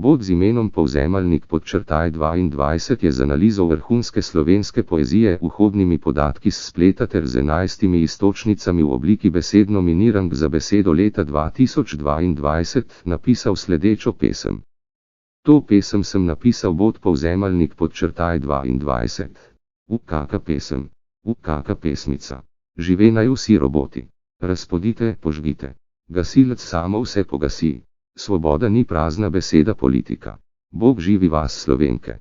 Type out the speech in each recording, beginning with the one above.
Bod z imenom Povzemalnik_22 je z analizo vrhunske slovenske poezije, vhodnimi podatki s spleta ter z 11 iztočnicami v obliki besedno minirank za besedo leta 2022 napisal sledečo pesem. To pesem sem napisal bod Povzemalnik_22. Kaka pesem, kaka pesmica. Žive naj vsi roboti. Razpodite, požgite. Gasilec samo vse pogasi. Svoboda ni prazna beseda politika. Bog živi vas Slovenke.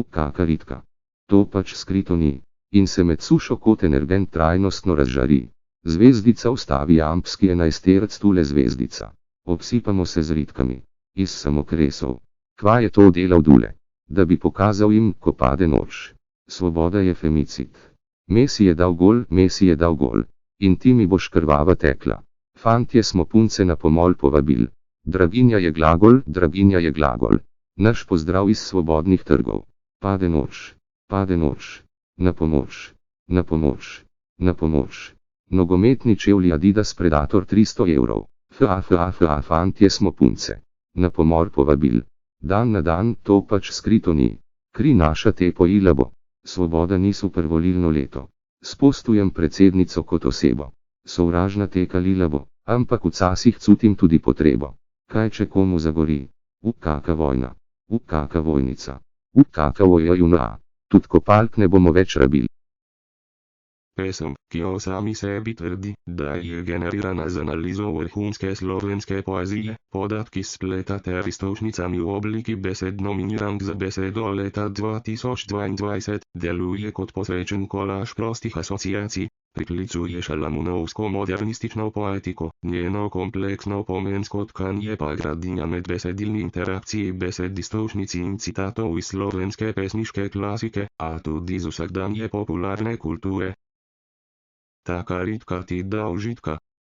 Kaka ritka. To pač skrito ni. In se med sušo kot energent trajnostno razžari. Zvezdica ustavi jampski 11-terc tule zvezdica. Obsipamo se z ritkami. Iz samokresov. Kva je to delal Dule? Da bi pokazal jim, ko pade noč. Svoboda je femicid. Messi je dal gol, Messi je dal gol. In ti mi boš krvava tekla. Fantje smo punce na pomol povabil. Draginja je glagol, draginja je glagol. Naš pozdrav iz svobodnih trgov. Pade noč, pade noč. Na pomoč, na pomoč, na pomoč. Nogometni čevlji Adidas Predator 300 evrov. Fantje smo punce. Na pomor povabil. Dan na dan, to pač skrito ni. Kri naša te pojila bo. Svoboda ni supervolilno leto. Spostujem predsednico kot osebo. Sovražna te kalila bo, ampak včasih cutim tudi potrebo. Kaj če komu zagori? Kaka vojna? Kaka vojnica? Kaka vojna? Tudi kopalk ne bomo več rabili. Pesem, ki o sami sebi trdi, da je generirana z analizo vrhunske slovenske poezije, podatki s spleta ter iztočnicami v obliki besedno minirank za besedo leta 2022, deluje kot posrečen kolaž prostih asociacij, priklicuje šalamunovsko-modernistično poetiko, njeno kompleksno pomensko tkanje pa gradinja med besedilni interakciji besed iztočnic in citatov iz slovenske pesniške klasike, a tudi iz vsakdanje popularne kulture. Taka ritka ti da užitka,